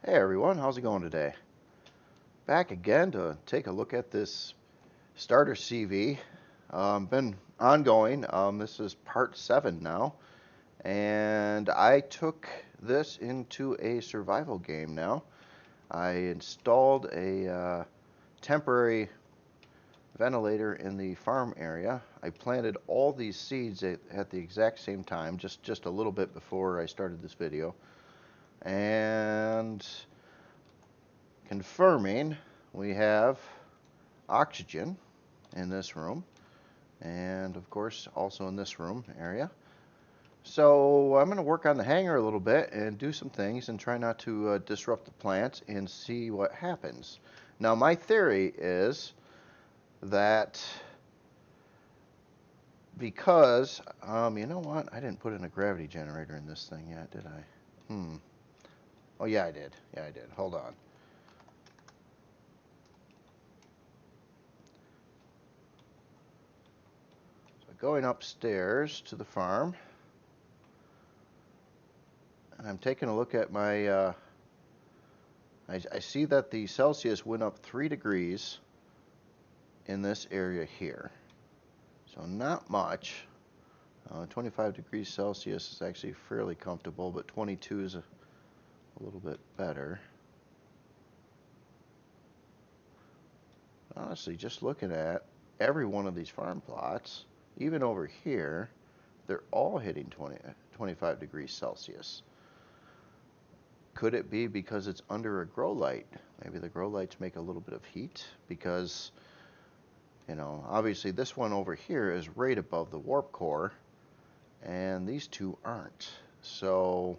Hey everyone, how's it going today? Back again to take a look at this starter CV. Been ongoing. This is part 7 now, and I took this into a survival game now. I installed a temporary ventilator in the farm area. I planted all these seeds at the exact same time, just a little bit before I started this video, and confirming we have oxygen in this room, and of course also in this room area. So I'm going to work on the hangar a little bit and do some things and try not to disrupt the plants and see what happens. Now my theory is that because, you know what, I didn't put in a gravity generator in this thing yet, did I? Oh yeah, I did. Yeah, I did. Hold on. So going upstairs to the farm, and I'm taking a look at my, I see that the Celsius went up 3 degrees in this area here. So not much. 25 degrees Celsius is actually fairly comfortable, but 22 is a little bit better. Honestly, just looking at every one of these farm plots, even over here, they're all hitting 25 degrees Celsius. Could it be because it's under a grow light? Maybe the grow lights make a little bit of heat because, you know, obviously this one over here is right above the warp core, and these two aren't. So,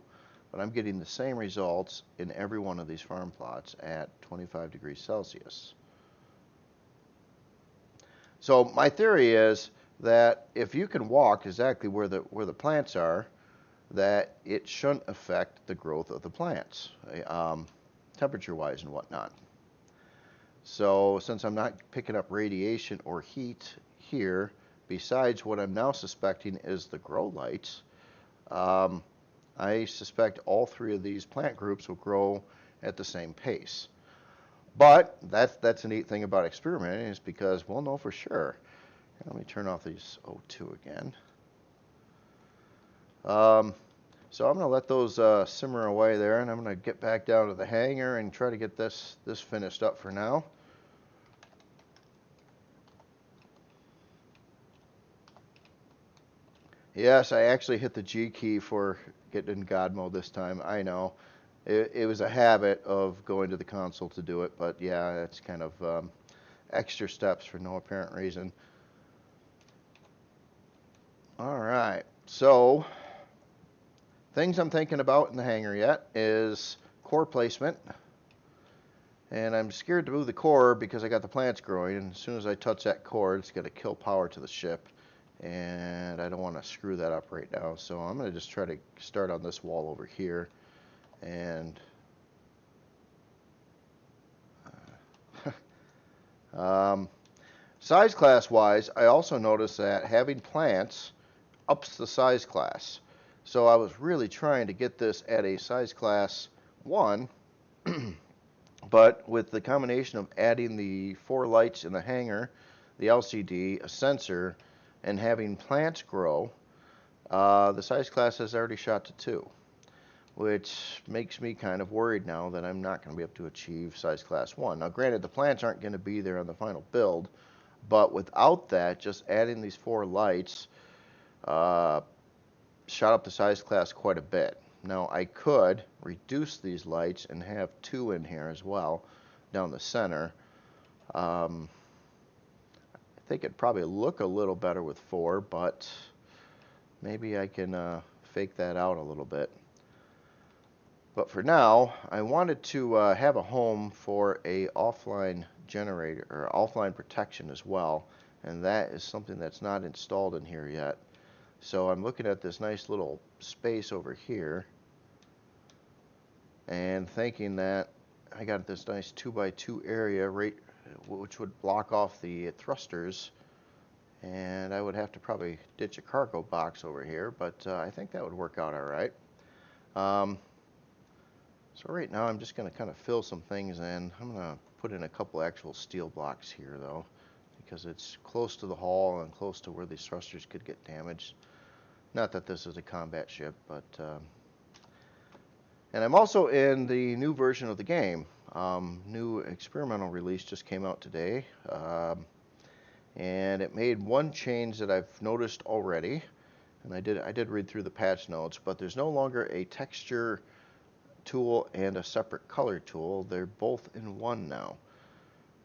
but I'm getting the same results in every one of these farm plots at 25 degrees Celsius. So my theory is that if you can walk exactly where the plants are, that it shouldn't affect the growth of the plants, temperature-wise and whatnot. So since I'm not picking up radiation or heat here, besides what I'm now suspecting is the grow lights, um, I suspect all 3 of these plant groups will grow at the same pace. But that's a neat thing about experimenting is because we'll know for sure. Let me turn off these O2 again. So I'm going to let those simmer away there, and I'm going to get back down to the hangar and try to get this finished up for now. Yes, I actually hit the G key for getting in God mode this time. I know. It was a habit of going to the console to do it, but yeah, it's kind of extra steps for no apparent reason. All right, so things I'm thinking about in the hangar yet is core placement. And I'm scared to move the core because I got the plants growing, and as soon as I touch that core, it's going to kill power to the ship. And I don't want to screw that up right now, so I'm going to just try to start on this wall over here. And size class wise, I also noticed that having plants ups the size class. So I was really trying to get this at a size class 1, but with the combination of adding the 4 lights in the hangar, the LCD, a sensor, and having plants grow, the size class has already shot to 2, which makes me kind of worried now that I'm not going to be able to achieve size class 1. Now granted, the plants aren't going to be there on the final build, but without that, just adding these 4 lights shot up the size class quite a bit. Now I could reduce these lights and have 2 in here as well down the center. I think it'd probably look a little better with 4, but maybe I can fake that out a little bit. But for now, I wanted to have a home for a offline generator or offline protection as well, and that is something that's not installed in here yet. So I'm looking at this nice little space over here and thinking that I got this nice 2x2 area right, which would block off the thrusters, and I would have to probably ditch a cargo box over here, but I think that would work out all right. As So right now I'm just going to kind of fill some things in. I'm going to put in a couple actual steel blocks here though, because it's close to the hull and close to where these thrusters could get damaged. Not that this is a combat ship, but and I'm also in the new version of the game. New experimental release just came out today, and it made one change that I've noticed already, and I did read through the patch notes, but there's no longer a texture tool and a separate color tool. They're both in one now.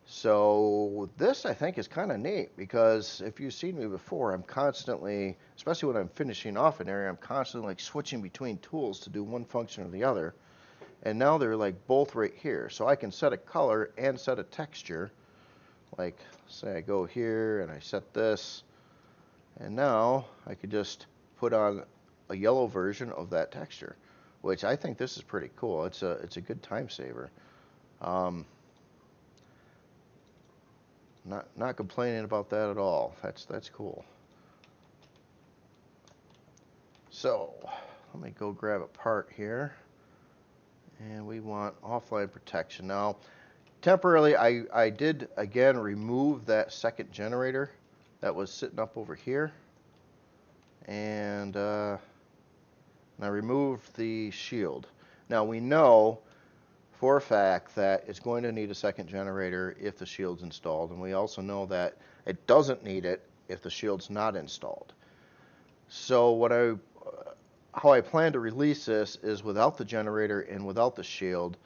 So this I think is kind of neat, because if you've seen me before, I'm constantly, especially when I'm finishing off an area, I'm constantly like switching between tools to do one function or the other. And now they're like both right here. So I can set a color and set a texture. Like say I go here and I set this, and now I could just put on a yellow version of that texture, which I think this is pretty cool. It's a good time saver. Not complaining about that at all. That's cool. So let me go grab a part here, and we want offline protection. Now temporarily I did again remove that second generator that was sitting up over here, and I removed the shield. Now we know for a fact that it's going to need a second generator if the shield's installed, and we also know that it doesn't need it if the shield's not installed. So how I plan to release this is without the generator and without the shield,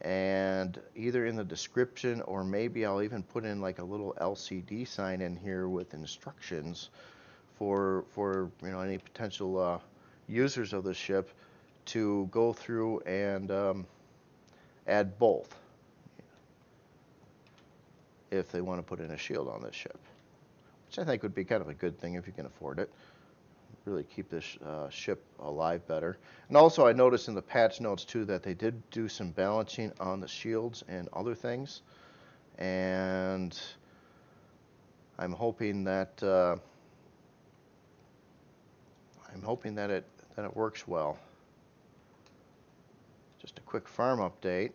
and either in the description, or maybe I'll even put in like a little LCD sign in here with instructions for you know, any potential users of the ship to go through and add both if they want to put in a shield on this ship, which I think would be kind of a good thing if you can afford it. Really keep this ship alive better. And also I noticed in the patch notes too that they did do some balancing on the shields and other things, and I'm hoping that it works well. Just a quick farm update.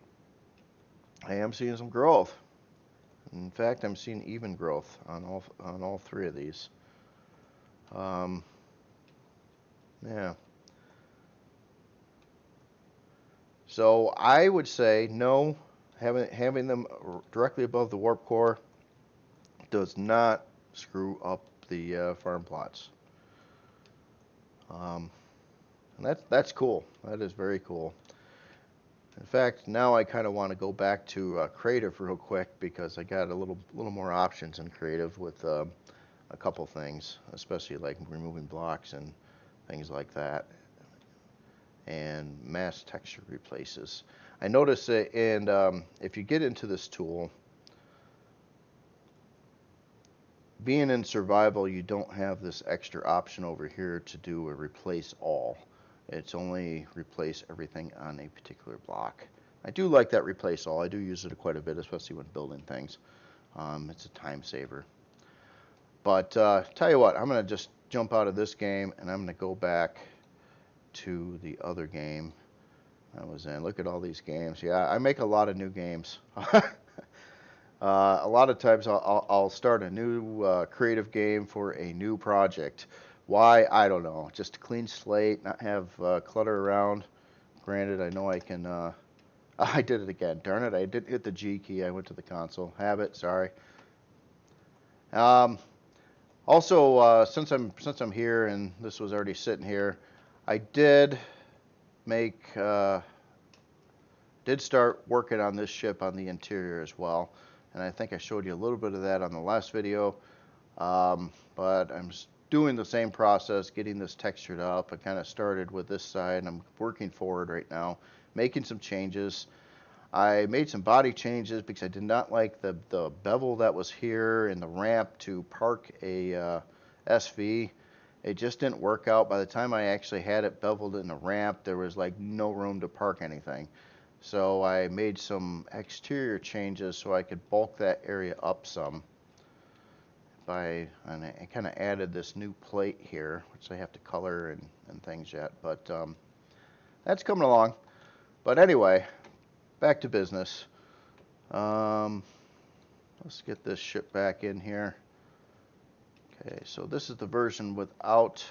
I am seeing some growth. In fact, I'm seeing even growth on all three of these. Yeah. So I would say no, having them directly above the warp core does not screw up the farm plots. And that's cool. That is very cool. In fact, now I kind of want to go back to creative real quick, because I got a little more options in creative with a couple things, especially like removing blocks and things like that, and mass texture replaces. I noticed that, and if you get into this tool, being in survival, you don't have this extra option over here to do a replace all. It's only replace everything on a particular block. I do like that replace all. I do use it quite a bit, especially when building things. It's a time saver. But tell you what, I'm going to just jump out of this game, and I'm going to go back to the other game I was in. Look at all these games. Yeah, I make a lot of new games. A lot of times I'll start a new creative game for a new project. Why? I don't know. Just a clean slate, not have clutter around. Granted, I know I can. I did it again. Darn it! I didn't hit the G key. I went to the console. Habit. Sorry. Also, since I'm here and this was already sitting here, I did start working on this ship on the interior as well, and I think I showed you a little bit of that on the last video. But I'm doing the same process, getting this textured up. I kind of started with this side, and I'm working forward right now, making some changes. I made some body changes because I did not like the bevel that was here in the ramp to park a SV. It just didn't work out. By the time I actually had it beveled in the ramp, there was like no room to park anything. So I made some exterior changes so I could bulk that area up some. And I kind of added this new plate here, which I have to color and things yet, but that's coming along. But anyway, back to business. Let's get this ship back in here. Okay, so this is the version without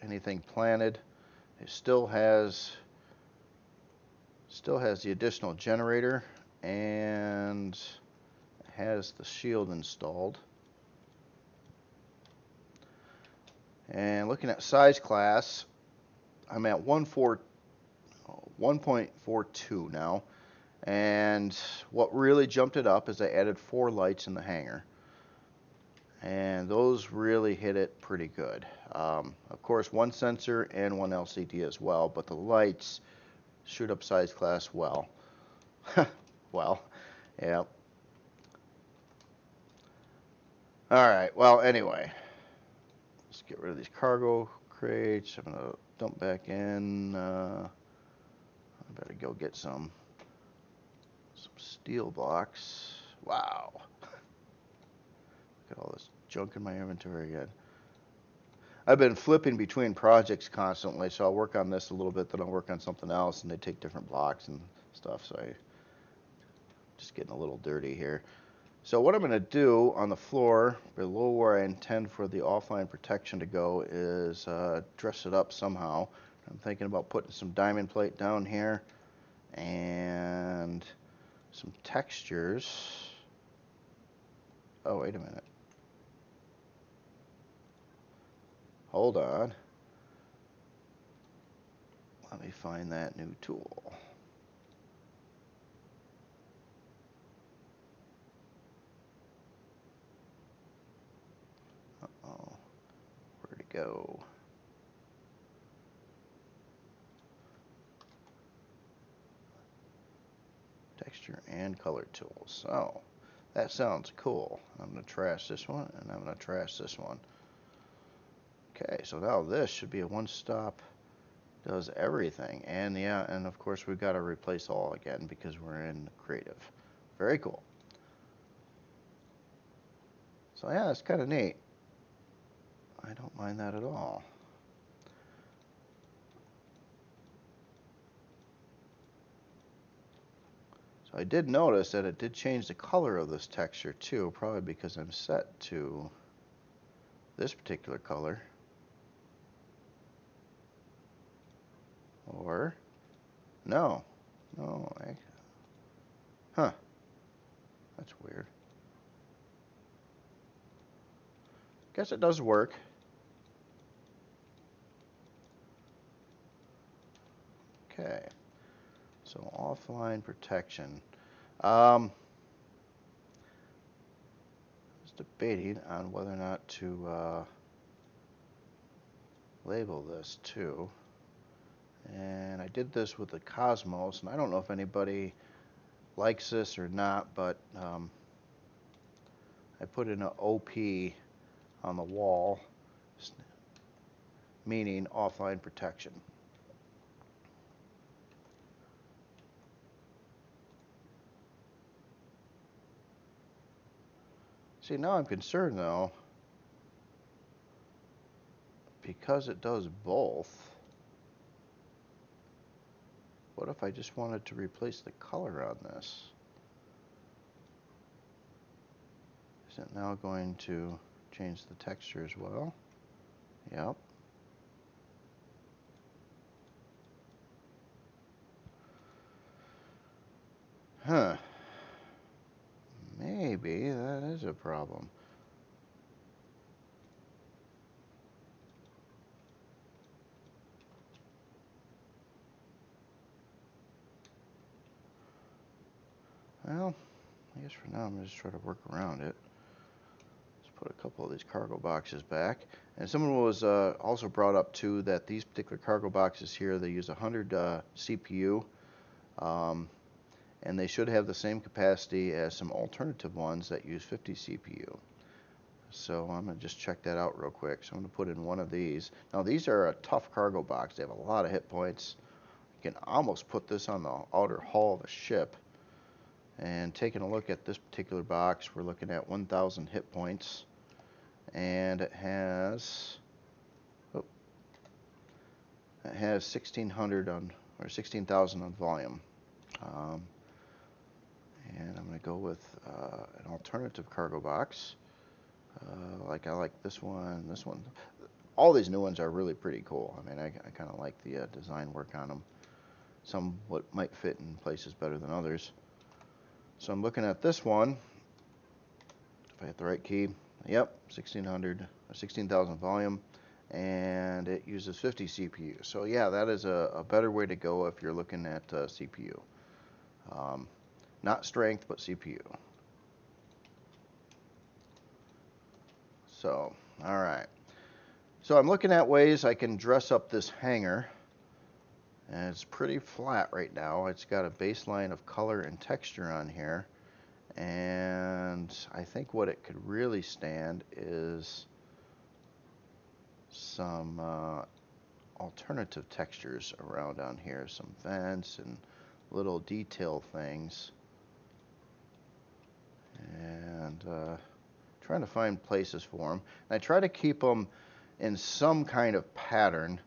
anything planted. It still has the additional generator and has the shield installed. And looking at size class, I'm at 1.42 now. And what really jumped it up is I added 4 lights in the hangar. And those really hit it pretty good. Of course, 1 sensor and 1 LCD as well, but the lights shoot up size class well. Well, yeah. Alright, well, anyway. Let's get rid of these cargo crates. I'm going to dump back in. I better go get some steel blocks. Wow. Look at all this junk in my inventory again. I've been flipping between projects constantly, so I'll work on this a little bit, then I'll work on something else, and they take different blocks and stuff, so I'm just getting a little dirty here. So what I'm going to do on the floor, below where I intend for the offline protection to go, is dress it up somehow. I'm thinking about putting some diamond plate down here, and some textures. Oh, wait a minute. Hold on. Let me find that new tool. Uh-oh. Where'd it go? Texture and color tools. Oh, that sounds cool. I'm going to trash this one, and I'm going to trash this one. Okay, so now this should be a one-stop, does everything. And yeah, and of course we've got to replace all again because we're in creative. Very cool. So yeah, it's kind of neat. I don't mind that at all. So I did notice that it did change the color of this texture too, probably because I'm set to this particular color. Or, no, huh, that's weird. Guess it does work. Okay, so offline protection. I was debating on whether or not to label this too. And I did this with the Cosmos, and I don't know if anybody likes this or not, but I put in an OP on the wall, meaning offline protection. See, now I'm concerned though, because it does both. What if I just wanted to replace the color on this? Is it now going to change the texture as well? Yep. Huh. Maybe that is a problem. Well, I guess for now I'm going to just try to work around it. Let's put a couple of these cargo boxes back. And someone was also brought up too that these particular cargo boxes here, they use 100 CPU. And they should have the same capacity as some alternative ones that use 50 CPU. So I'm going to just check that out real quick. So I'm going to put in one of these. Now these are a tough cargo box. They have a lot of hit points. You can almost put this on the outer hull of a ship. And taking a look at this particular box, we're looking at 1,000 hit points. And it has 1,600 on, or 16,000 on volume. Um, and I'm going to go with an alternative cargo box. Like I like this one, this one. All these new ones are really pretty cool. I mean, I kind of like the design work on them. Some what might fit in places better than others. So I'm looking at this one. If I hit the right key, yep, 16,000 volume, and it uses 50 CPU. So yeah, that is a better way to go if you're looking at CPU. Not strength, but CPU. So, all right. So I'm looking at ways I can dress up this hangar. And it's pretty flat right now. It's got a baseline of color and texture on here. And I think what it could really stand is some alternative textures around on here. Some vents and little detail things. And trying to find places for them. And I try to keep them in some kind of pattern.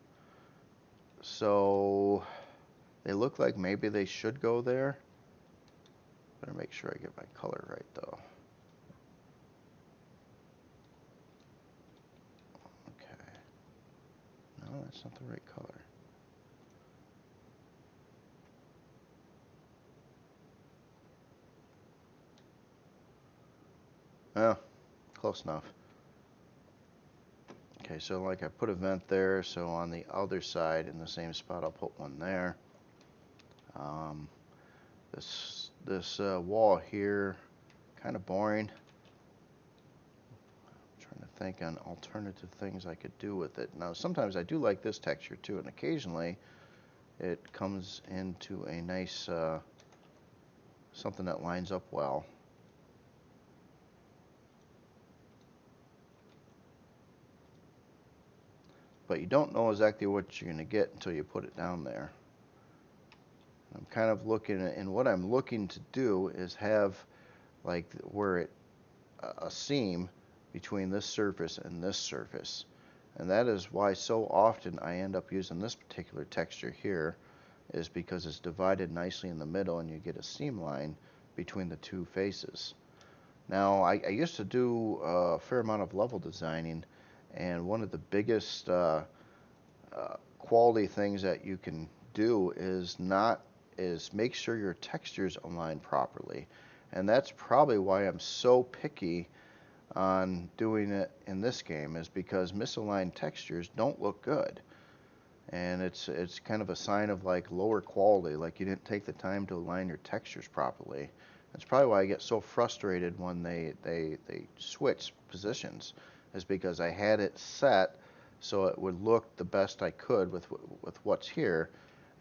So they look like maybe they should go there. Better make sure I get my color right though. Okay. No, that's not the right color. Oh, close enough. Okay, so like I put a vent there, so on the other side in the same spot I'll put one there. This wall here, kind of boring. I'm trying to think on alternative things I could do with it. Now sometimes I do like this texture too, and occasionally it comes into a nice something that lines up well. But you don't know exactly what you're going to get until you put it down there. I'm kind of looking at, and what I'm looking to do is have like where it a seam between this surface and this surface, and that is why so often I end up using this particular texture here, is because it's divided nicely in the middle and you get a seam line between the two faces. Now I used to do a fair amount of level designing, and one of the biggest quality things that you can do is make sure your textures align properly. And that's probably why I'm so picky on doing it in this game, is because misaligned textures don't look good. And it's kind of a sign of like lower quality, like you didn't take the time to align your textures properly. That's probably why I get so frustrated when they switch positions, is because I had it set so it would look the best I could with what's here,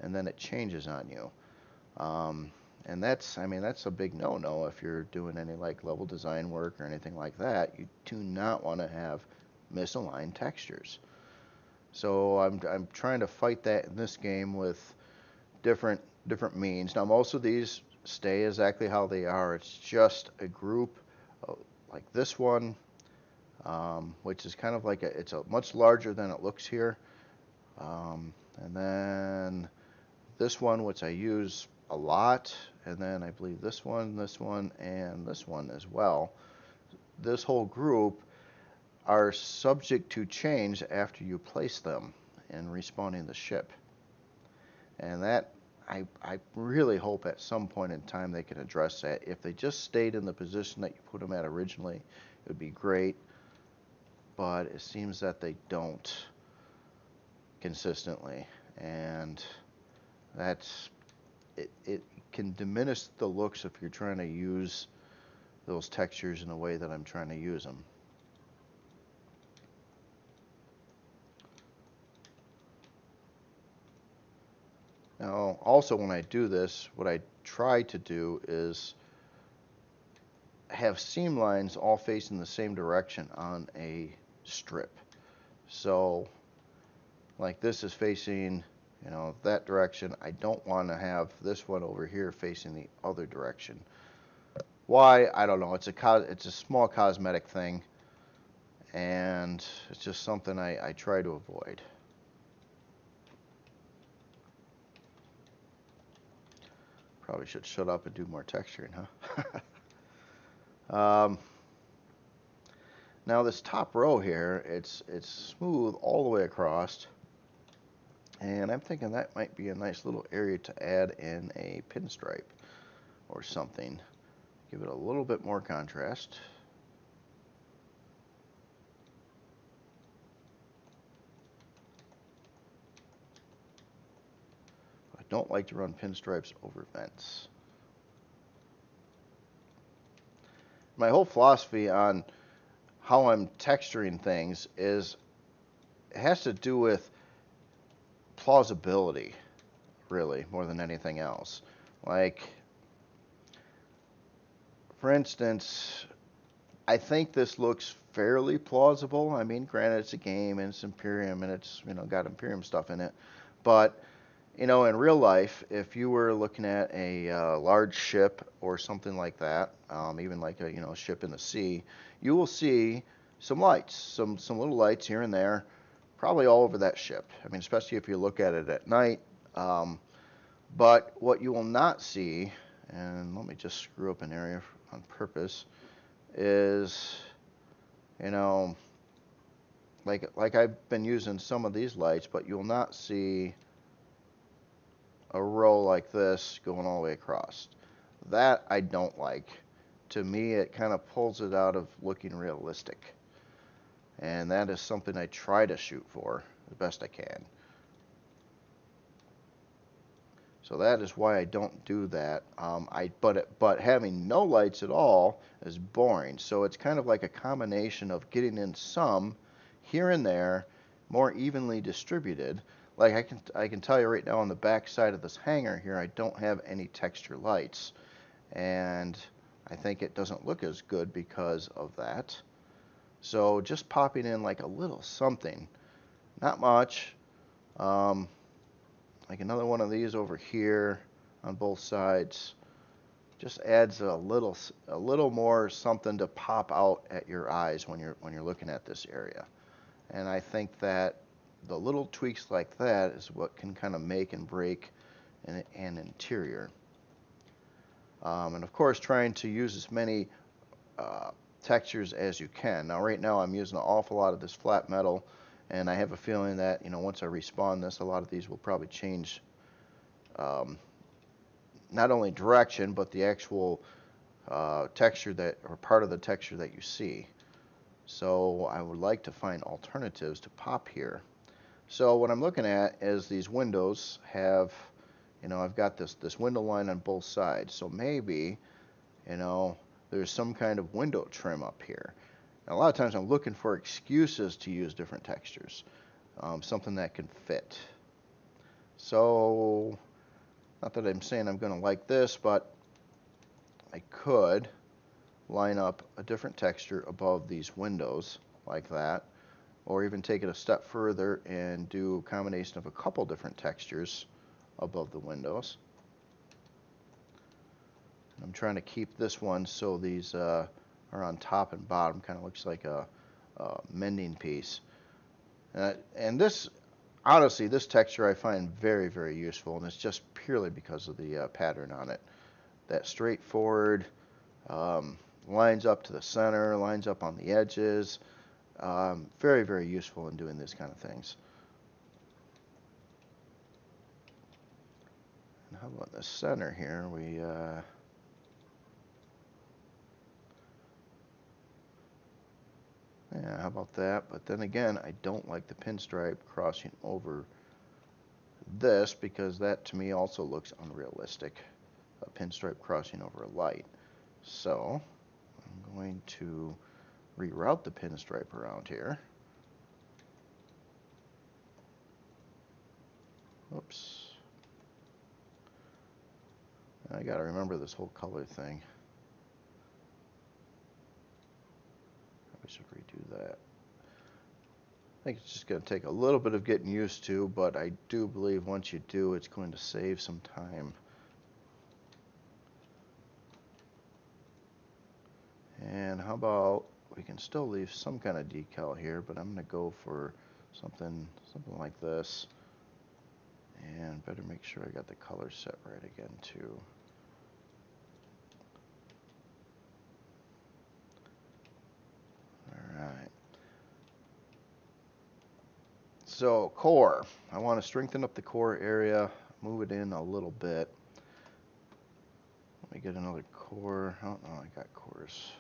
and then it changes on you. And that's, I mean, that's a big no-no if you're doing any like level design work or anything like that. You do not want to have misaligned textures. So I'm trying to fight that in this game with different means. Now most of these stay exactly how they are. It's just a group like this one, which is kind of like it's a much larger than it looks here. And then this one, which I use a lot, and then I believe this one, and this one as well. This whole group are subject to change after you place them in respawning the ship. And that, I really hope at some point in time they can address that. If they just stayed in the position that you put them at originally, it would be great. But it seems that they don't consistently. And that's, it can diminish the looks if you're trying to use those textures in a way that I'm trying to use them. Now, also when I do this, what I try to do is have seam lines all facing the same direction on a strip. So, like this is facing, you know, that direction. I don't want to have this one over here facing the other direction. Why? I don't know. It's a small cosmetic thing, and it's just something I try to avoid. Probably should shut up and do more texturing, huh? Now this top row here, it's smooth all the way across, and I'm thinking that might be a nice little area to add in a pinstripe or something. Give it a little bit more contrast. I don't like to run pinstripes over vents. My whole philosophy on how I'm texturing things is it has to do with plausibility, really, more than anything else. Like, for instance, I think this looks fairly plausible. I mean, granted, it's a game and it's Empyrion and it's, got Empyrion stuff in it. But, in real life, if you were looking at a large ship or something like that, even like a ship in the sea, you will see some lights, some little lights here and there, probably all over that ship. I mean, especially if you look at it at night. But what you will not see, and let me just screw up an area on purpose, is, like I've been using some of these lights, but you'll not see a row like this going all the way across. That I don't like. To me, it kind of pulls it out of looking realistic. And that is something I try to shoot for the best I can. So that is why I don't do that. But having no lights at all is boring. So it's kind of like a combination of getting in some here and there, more evenly distributed. Like I can tell you right now on the back side of this hangar here, I don't have any texture lights, and I think it doesn't look as good because of that. So just popping in like a little something, not much. Like another one of these over here on both sides just adds a little more something to pop out at your eyes when you're looking at this area. And I think that the little tweaks like that is what can kind of make and break an interior. And of course, trying to use as many textures as you can. Now, right now, I'm using an awful lot of this flat metal, and I have a feeling that once I respawn this, a lot of these will probably change not only direction, but the actual texture or part of the texture that you see. So I would like to find alternatives to pop here. So what I'm looking at is these windows have, I've got this window line on both sides. So maybe, there's some kind of window trim up here. Now, a lot of times I'm looking for excuses to use different textures, something that can fit. So, not that I'm saying I'm going to like this, but I could line up a different texture above these windows like that, or even take it a step further and do a combination of a couple different textures above the windows. I'm trying to keep this one so these are on top and bottom, kind of looks like a mending piece. And this, honestly, this texture I find very, very useful, and it's just purely because of the pattern on it. That straightforward, lines up to the center, lines up on the edges. Very, very useful in doing these kind of things. And how about the center here? Yeah, how about that? But then again, I don't like the pinstripe crossing over this because that to me also looks unrealistic. A pinstripe crossing over a light. So I'm going to reroute the pinstripe around here. Oops. I gotta remember this whole color thing. I should redo that. I think it's just going to take a little bit of getting used to, but I do believe once you do, it's going to save some time. And how about we can still leave some kind of decal here, but I'm going to go for something like this. And better make sure I got the color set right again too. So core, I want to strengthen up the core area, move it in a little bit. Let me get another core. Oh no, I got cores.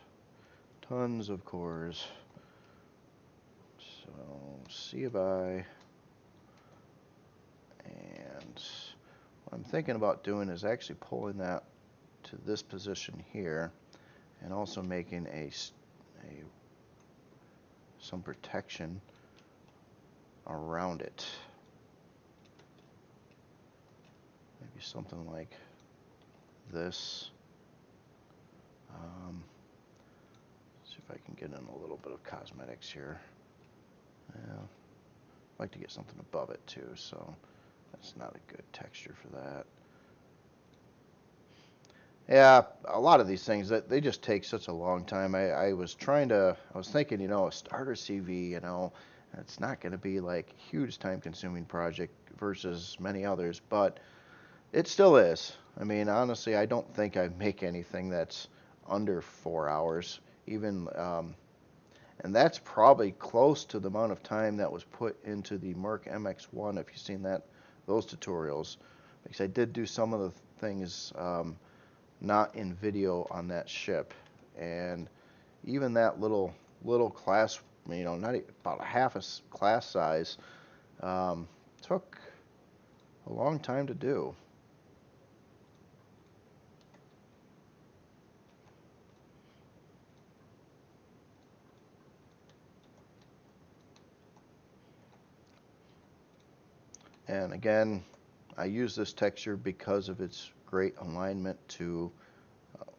Tons of cores. So C of I. And what I'm thinking about doing is actually pulling that to this position here, and also making some protection around it. Maybe something like this. See if I can get in a little bit of cosmetics here. Yeah, I'd like to get something above it too, so that's not a good texture for that. Yeah, a lot of these things that they just take such a long time. I was thinking, a starter CV, it's not going to be like a huge time-consuming project versus many others, but it still is. I mean, honestly, I don't think I make anything that's under 4 hours, even, and that's probably close to the amount of time that was put into the Merc MX-1. If you've seen those tutorials, because I did do some of the things. Not in video on that ship, and even that little class, not about a half a class size, took a long time to do. And again, I use this texture because of its great alignment to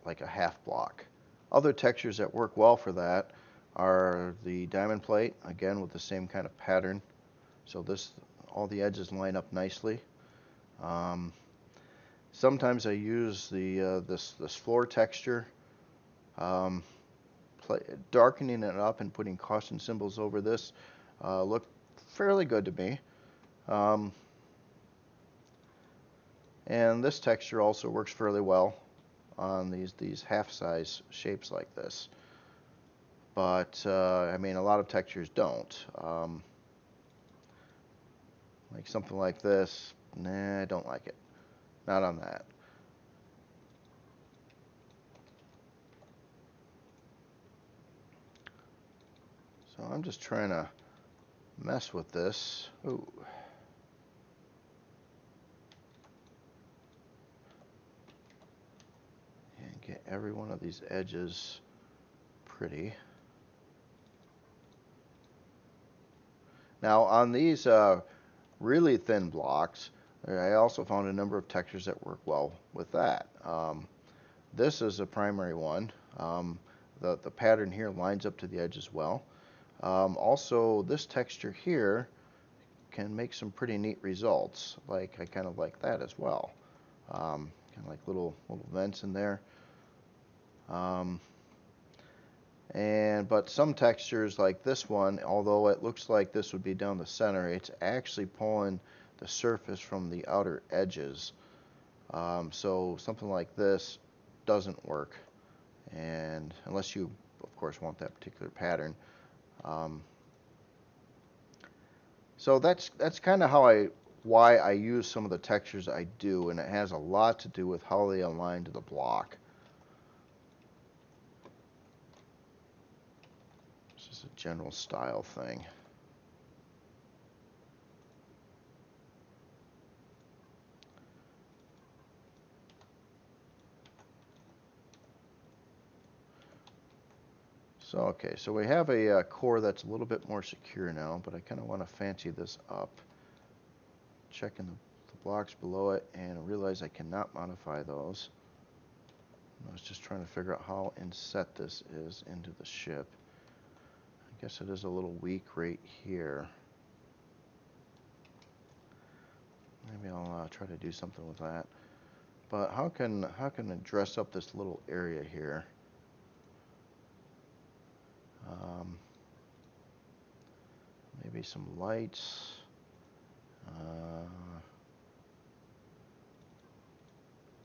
like a half block. Other textures that work well for that are the diamond plate, again with the same kind of pattern. So all the edges line up nicely. Sometimes I use this floor texture, darkening it up and putting caution symbols over this. Look fairly good to me. And this texture also works fairly well on these half-size shapes like this. But I mean, a lot of textures don't. Like something like this, nah, I don't like it. Not on that. So I'm just trying to mess with this. Ooh. And get every one of these edges pretty. Now on these really thin blocks, I also found a number of textures that work well with that. This is a primary one. The pattern here lines up to the edge as well. Also, this texture here can make some pretty neat results. I kind of like that as well. Kind of like little vents in there. But some textures like this one, although it looks like this would be down the center, it's actually pulling the surface from the outer edges. So something like this doesn't work, and unless you, of course, want that particular pattern. So that's kind of why I use some of the textures I do, and it has a lot to do with how they align to the block. This is a general style thing. So okay, so we have a core that's a little bit more secure now, but I kind of want to fancy this up. Checking the blocks below it, and I realize I cannot modify those. I was just trying to figure out how inset this is into the ship. I guess it is a little weak right here. Maybe I'll try to do something with that. But how can I dress up this little area here? Maybe some lights. A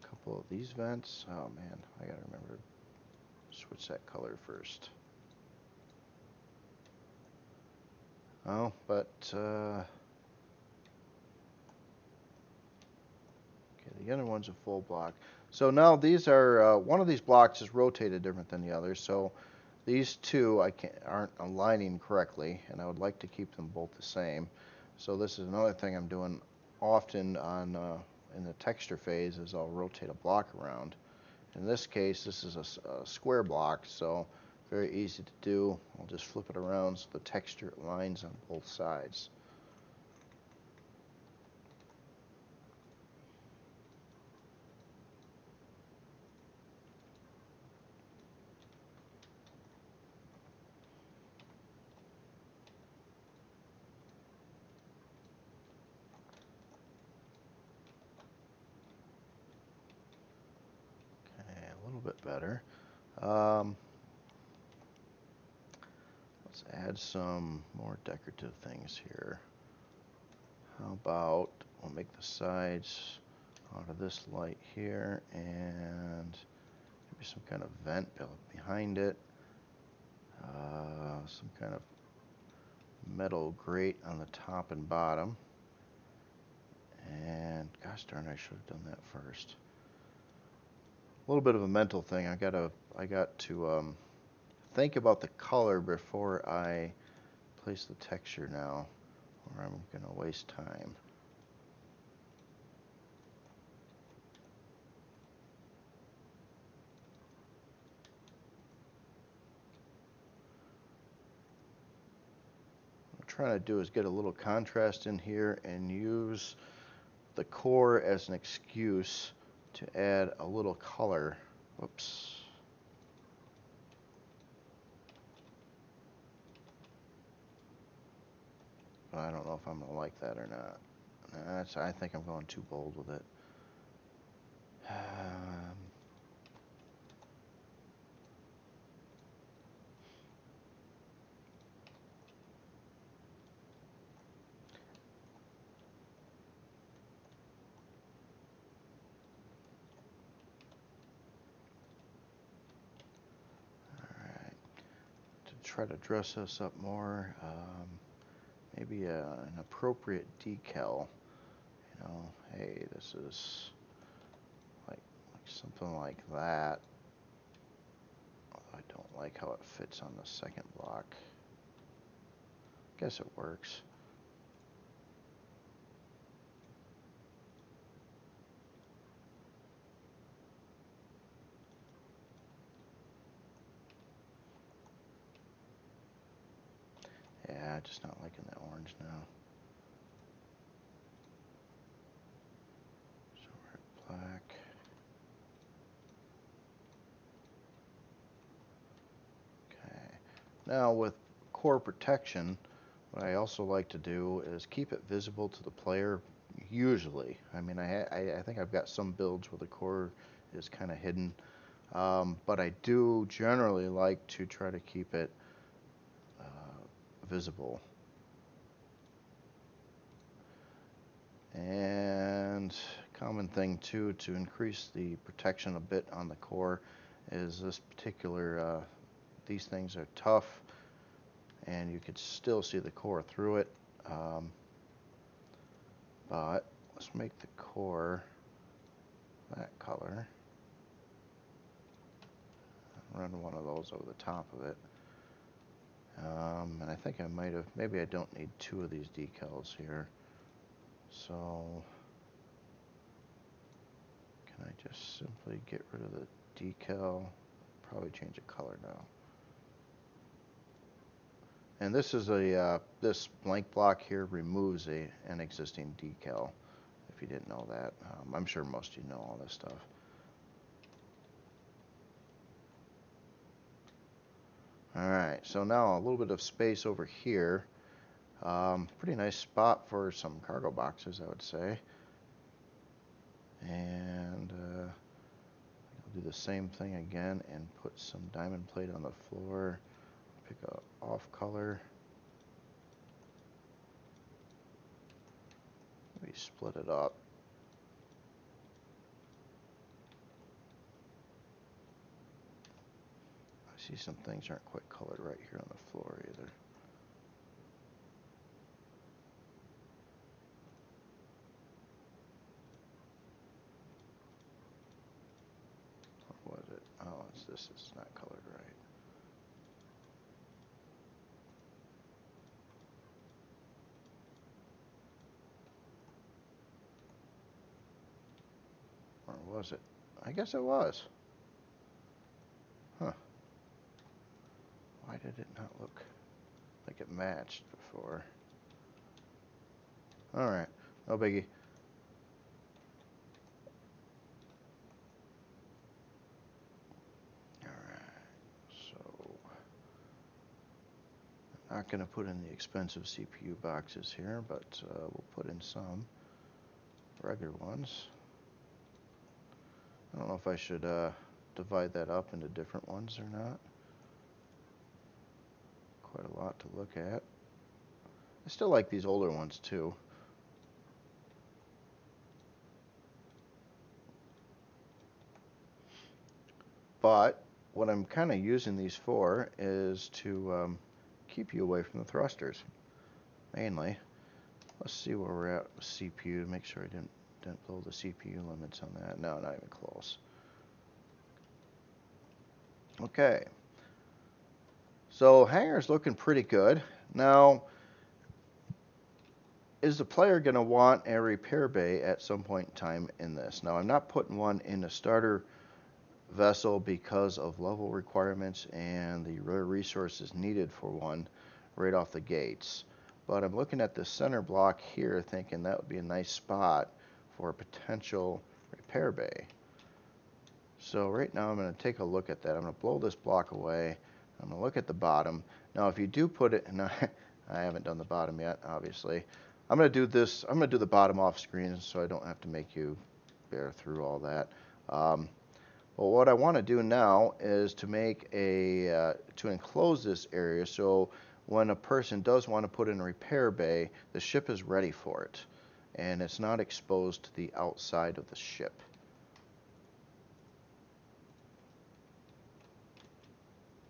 couple of these vents. Oh man, I gotta remember to switch that color first. Oh, but The other one's a full block. So now these are, one of these blocks is rotated different than the other, so these two aren't aligning correctly, and I would like to keep them both the same. So this is another thing I'm doing often in the texture phase, is I'll rotate a block around. In this case, this is a square block, so very easy to do. I'll just flip it around so the texture aligns on both sides. Okay, a little bit better. Let's add some more decorative things here. How about we'll make the sides out of this light here, and maybe some kind of vent built behind it. Some kind of metal grate on the top and bottom. And gosh darn, I should have done that first. A little bit of a mental thing. I got to think about the color before I place the texture now, or I'm gonna waste time. What I'm trying to do is get a little contrast in here and use the core as an excuse to add a little color. Whoops. But I don't know if I'm gonna like that or not. I think I'm going too bold with it. Alright, to try to dress us up more, maybe an appropriate decal. You know, hey, this is like something like that. Although I don't like how it fits on the second block. Guess it works. Yeah, just not liking that orange now. So we're at black. Okay. Now with core protection, what I also like to do is keep it visible to the player. Usually, I mean, I think I've got some builds where the core is kind of hidden, but I do generally like to try to keep it visible. And common thing too to increase the protection a bit on the core is this particular, these things are tough and you could still see the core through it, but let's make the core that color. Run one of those over the top of it. And I think I might have, maybe I don't need two of these decals here. So can I just simply get rid of the decal? Probably change the color now. And this is this blank block here removes an existing decal, if you didn't know that. I'm sure most of you know all this stuff. Alright, so now a little bit of space over here. Pretty nice spot for some cargo boxes, I would say. And I'll do the same thing again and put some diamond plate on the floor. Pick a off color. Maybe split it up. I see some things aren't quite colored right here on the floor either. This is not colored right. Or was it? I guess it was. Huh. Why did it not look like it matched before? Alright, no biggie. Alright, so I'm not going to put in the expensive CPU boxes here, but we'll put in some regular ones. I don't know if I should divide that up into different ones or not. Quite a lot to look at. I still like these older ones too. But what I'm kind of using these for is to keep you away from the thrusters, mainly. Let's see where we're at with CPU to make sure I didn't blow the CPU limits on that. No, not even close. Okay. So hangar's looking pretty good. Now, is the player going to want a repair bay at some point in time in this? Now, I'm not putting one in the starter vessel because of level requirements and the resources needed for one right off the gates. But I'm looking at the center block here thinking that would be a nice spot for a potential repair bay. So right now I'm going to take a look at that. I'm going to blow this block away. I'm going to look at the bottom. Now if you do put it, and I haven't done the bottom yet, obviously. I'm going to do this, I'm going to do the bottom off screen so I don't have to make you bear through all that. Well, what I want to do now is to make a, to enclose this area so when a person does want to put in a repair bay, the ship is ready for it and it's not exposed to the outside of the ship.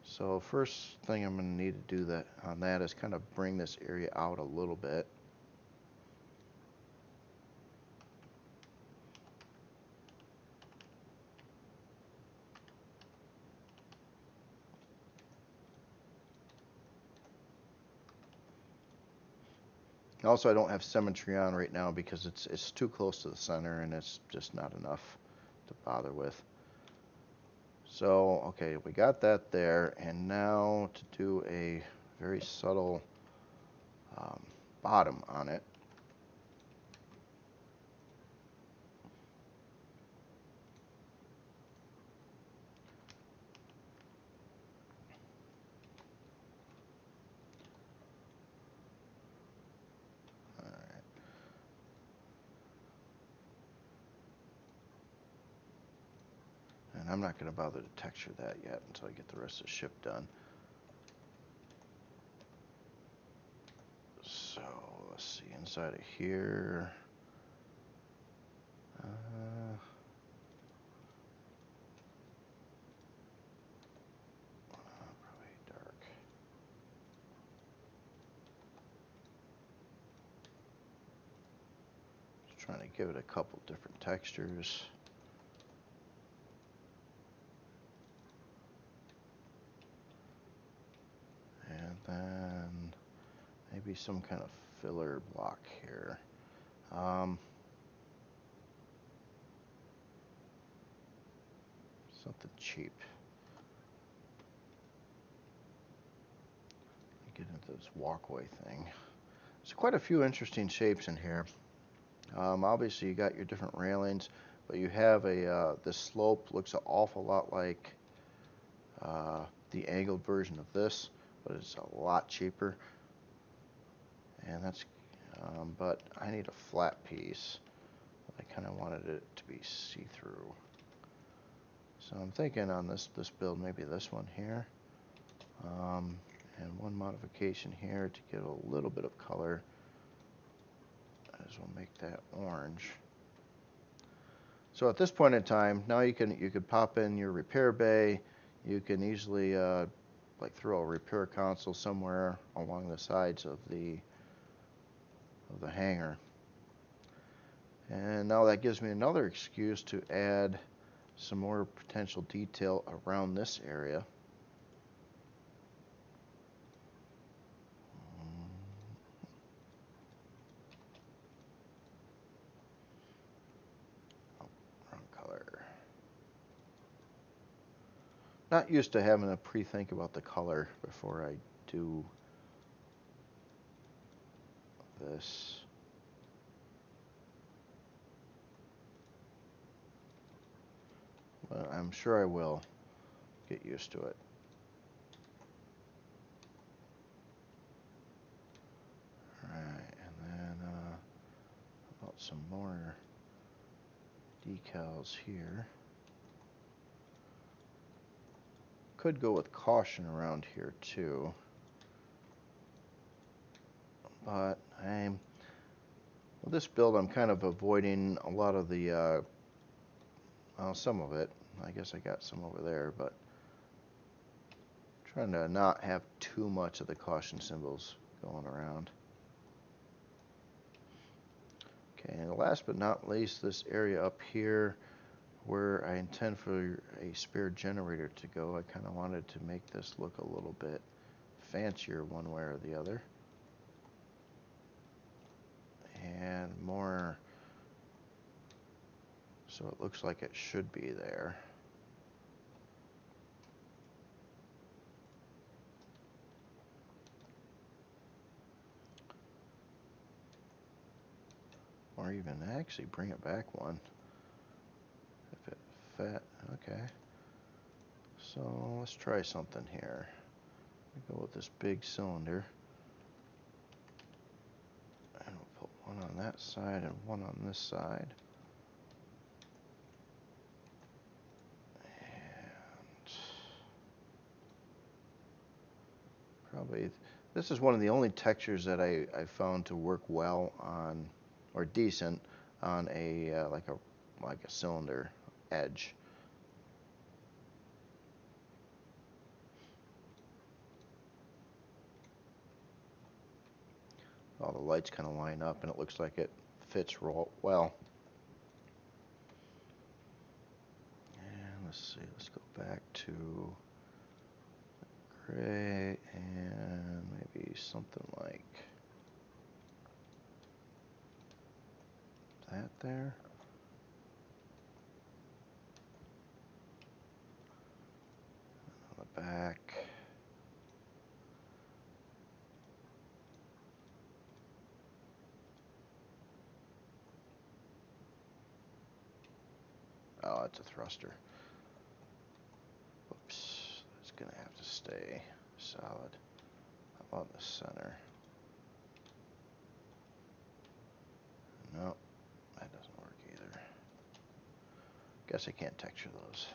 So first thing I'm going to need to do that on that is kind of bring this area out a little bit. Also, I don't have symmetry on right now because it's too close to the center and it's just not enough to bother with. So, okay, we got that there, and now to do a very subtle bottom on it. And I'm not going to bother to texture that yet until I get the rest of the ship done. So let's see, inside of here. Probably dark. Just trying to give it a couple different textures. And then maybe some kind of filler block here. Something cheap. Get into this walkway thing. There's quite a few interesting shapes in here. Obviously you got your different railings, but you have a this slope looks an awful lot like the angled version of this, but it's a lot cheaper. And that's but I need a flat piece. I kind of wanted it to be see-through. So I'm thinking on this build, maybe this one here. And one modification here to get a little bit of color. As we'll make that orange. So at this point in time, now you could pop in your repair bay. You can easily like throw a repair console somewhere along the sides of the hangar. And now that gives me another excuse to add some more potential detail around this area. Oh, wrong color. Not used to having to pre-think about the color before I do this. But I'm sure I will get used to it. Alright, and then about some more decals here. Could go with caution around here too. But with this build, I'm kind of avoiding a lot of the, well, some of it. I guess I got some over there, but trying to not have too much of the caution symbols going around. Okay, and last but not least, this area up here where I intend for a spare generator to go, I kind of wanted to make this look a little bit fancier one way or the other. And more so it looks like it should be there. Or even actually bring it back one if it fit. Okay, so let's try something here. Go with this big cylinder, and we'll put one on that side and one on this side. And probably this is one of the only textures that I found to work well on, or decent on a like a cylinder edge. All the lights kind of line up, and it looks like it fits well. And let's see, let's go back to gray and maybe something like that there. On the back. Oh, it's a thruster. Whoops, it's gonna have to stay solid. How about the center? No, that doesn't work either. Guess I can't texture those.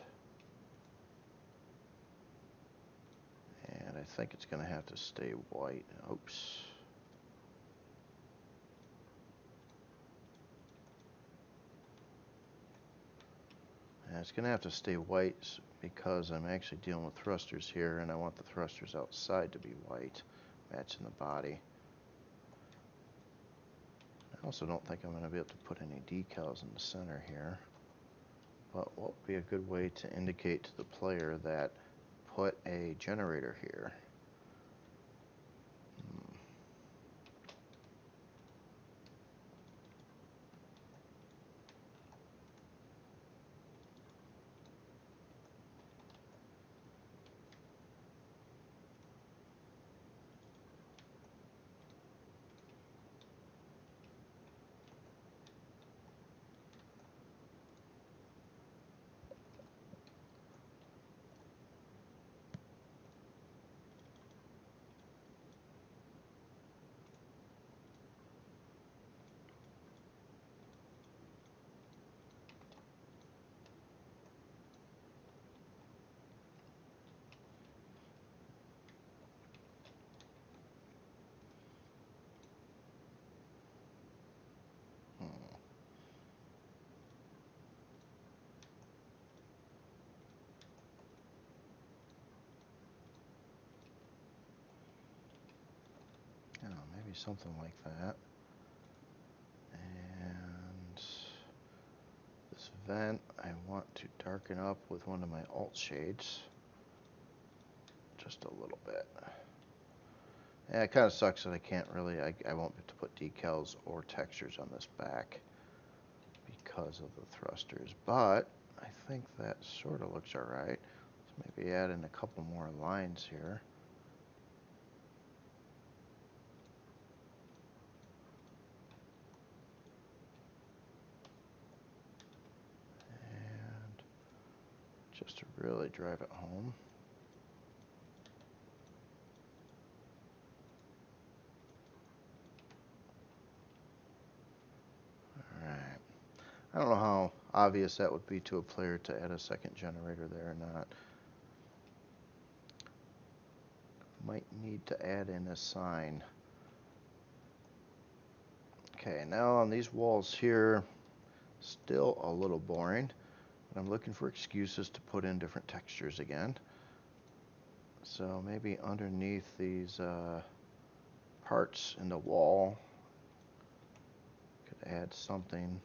And I think it's gonna have to stay white. Oops. And it's gonna have to stay white because I'm actually dealing with thrusters here, and I want the thrusters outside to be white, matching the body. I also don't think I'm going to be able to put any decals in the center here. But what would be a good way to indicate to the player that put a generator here? Maybe something like that. And this vent, I want to darken up with one of my alt shades. Just a little bit. And it kind of sucks that I can't really, I won't be able to put decals or textures on this back because of the thrusters. But I think that sort of looks alright. So maybe add in a couple more lines here. And just to really drive it home. Alright. I don't know how obvious that would be to a player to add a second generator there or not. Might need to add in a sign. Okay, now on these walls here, still a little boring. I'm looking for excuses to put in different textures again. So maybe underneath these parts in the wall, could add something.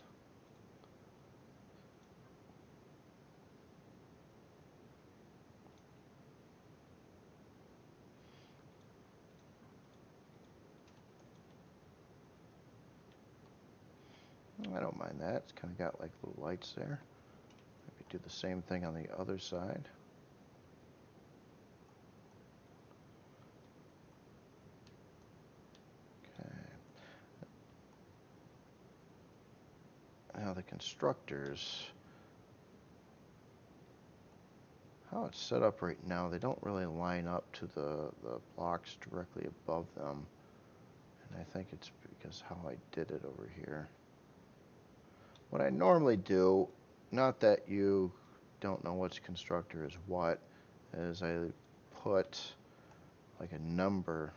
I don't mind that. It's kind of got like little lights there. Maybe do the same thing on the other side. Okay. Now the constructors, how it's set up right now, they don't really line up to the blocks directly above them. And I think it's because how I did it over here. What I normally do, not that you don't know which constructor is what, is I put like a number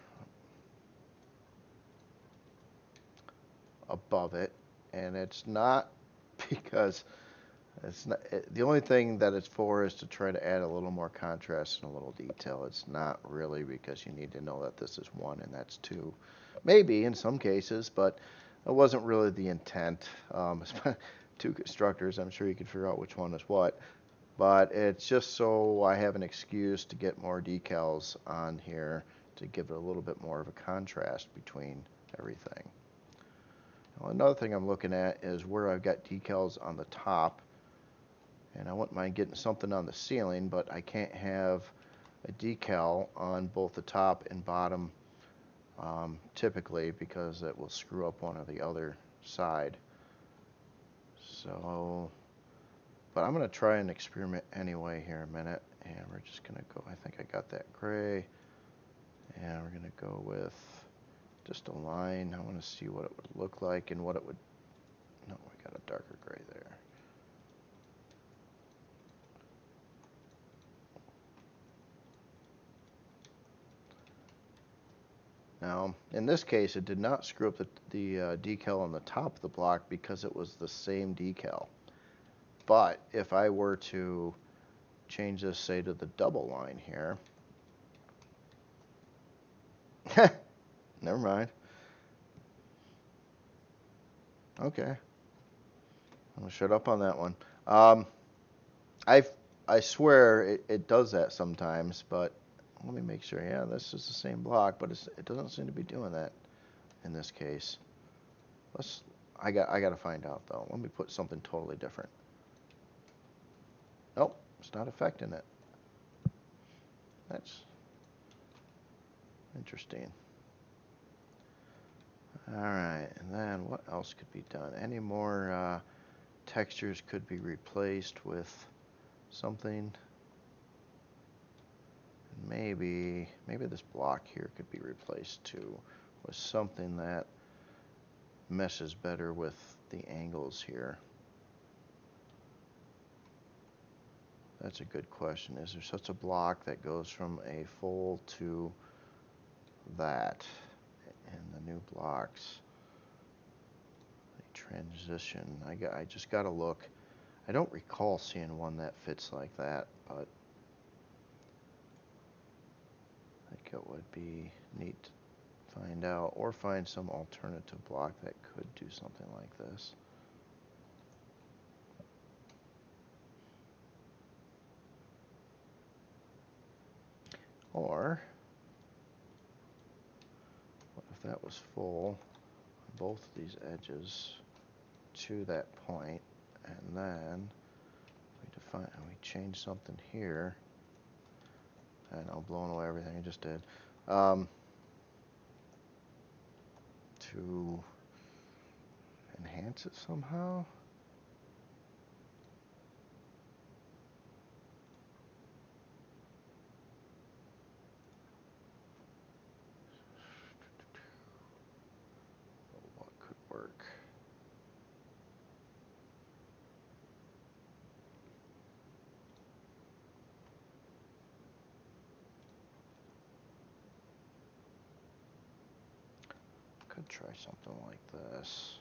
above it, and it's not because it's not, the only thing that it's for is to try to add a little more contrast and a little detail. It's not really because you need to know that this is 1 and that's 2. Maybe in some cases, but it wasn't really the intent. 2 constructors, I'm sure you can figure out which one is what. But it's just so I have an excuse to get more decals on here to give it a little bit more of a contrast between everything. Now, another thing I'm looking at is where I've got decals on the top. And I wouldn't mind getting something on the ceiling, but I can't have a decal on both the top and bottom typically because it will screw up one or the other side. So, but I'm going to try and experiment anyway here a minute, and we're just going to go, I think I got that gray, and we're going to go with just a line. I want to see what it would look like and what it would, no, we got a darker gray there. Now, in this case, it did not screw up the decal on the top of the block because it was the same decal. But if I were to change this, say, to the double line here, never mind. Okay, I'm gonna shut up on that one. I swear it does that sometimes, but let me make sure. Yeah, this is the same block, but it doesn't seem to be doing that in this case. I got to find out though. Let me put something totally different. Nope, it's not affecting it. That's interesting. All right, and then what else could be done? Any more textures could be replaced with something. Maybe this block here could be replaced too with something that meshes better with the angles here. That's a good question. Is there such a block that goes from a full to that in the new blocks? A transition. I just got to look. I don't recall seeing one that fits like that, but I think it would be neat to find out, or find some alternative block that could do something like this. Or, what if that was full on both of these edges to that point, and then we change something here. I know, blowing away everything I just did. To enhance it somehow. What could work? Could try something like this.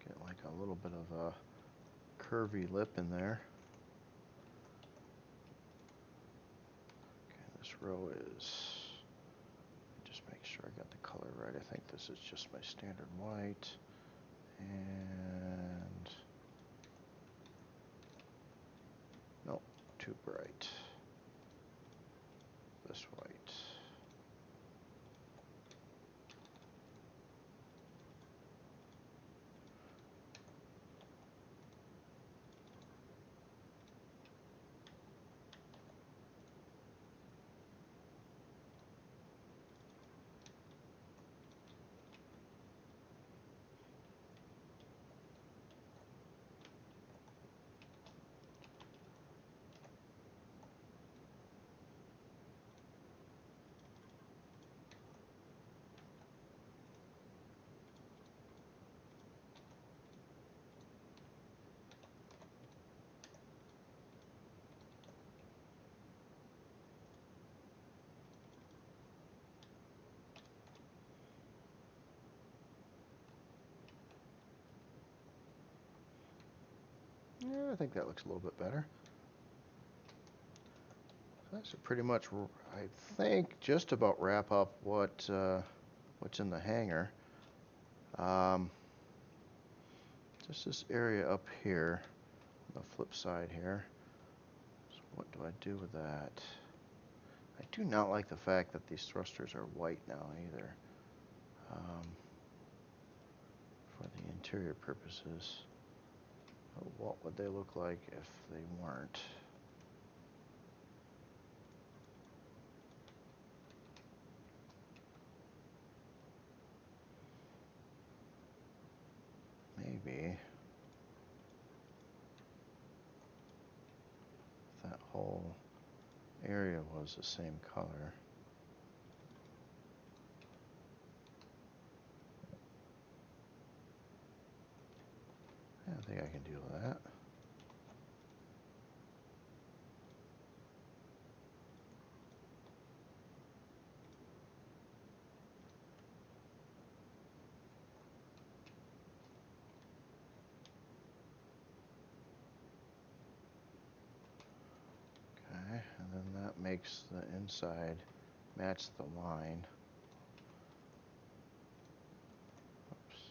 Get like a little bit of a curvy lip in there. Okay, this row is, just make sure I got the color right. I think this is just my standard white. And nope, too bright. This white. Yeah, I think that looks a little bit better. That should pretty much, I think, just about wrap up what's in the hangar. Just this area up here, the flip side here. So what do I do with that? I do not like the fact that these thrusters are white now either. For the interior purposes. But what would they look like if they weren't? Maybe if that whole area was the same color. Yeah, I think I can deal with that. Okay, and then that makes the inside match the line. Oops.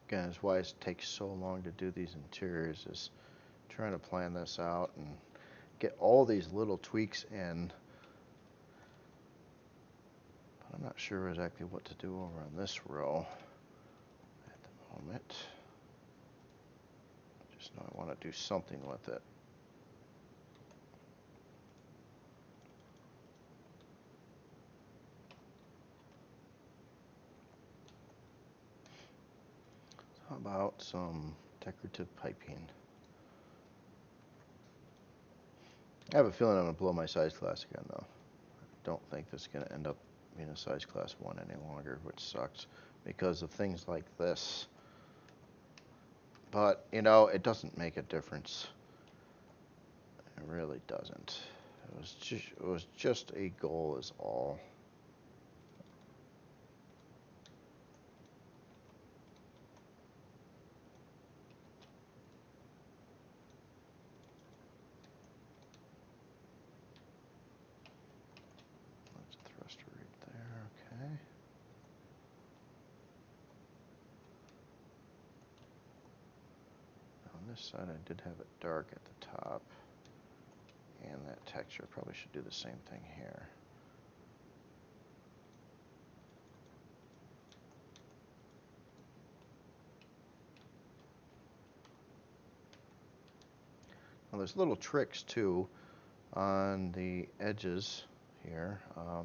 Again, that's why it takes so long to do these interiors, is trying to plan this out and get all these little tweaks in. But I'm not sure exactly what to do over on this row at the moment. Just know I want to do something with it. How about some decorative piping? I have a feeling I'm going to blow my size class again, though. I don't think this is going to end up being a size class 1 any longer, which sucks because of things like this. But, you know, it doesn't make a difference. It really doesn't. It was just a goal is all. That's a thruster right there, okay. On this side I did have it dark at the top. And that texture, probably should do the same thing here. Now there's little tricks too on the edges here. I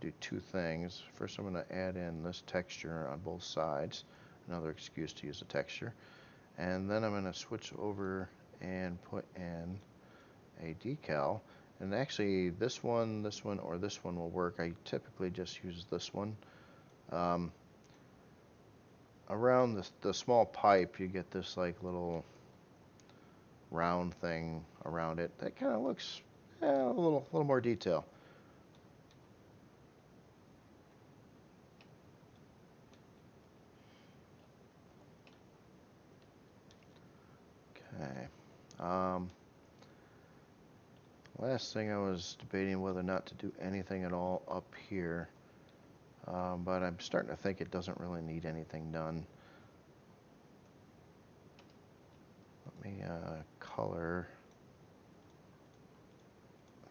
do two things. First I'm going to add in this texture on both sides, another excuse to use the texture. And then I'm going to switch over and put in a decal. And actually this one, or this one will work. I typically just use this one. Around the small pipe you get this like little round thing around it that kind of looks a little more detail. Okay. Last thing, I was debating whether or not to do anything at all up here, but I'm starting to think it doesn't really need anything done. Let me color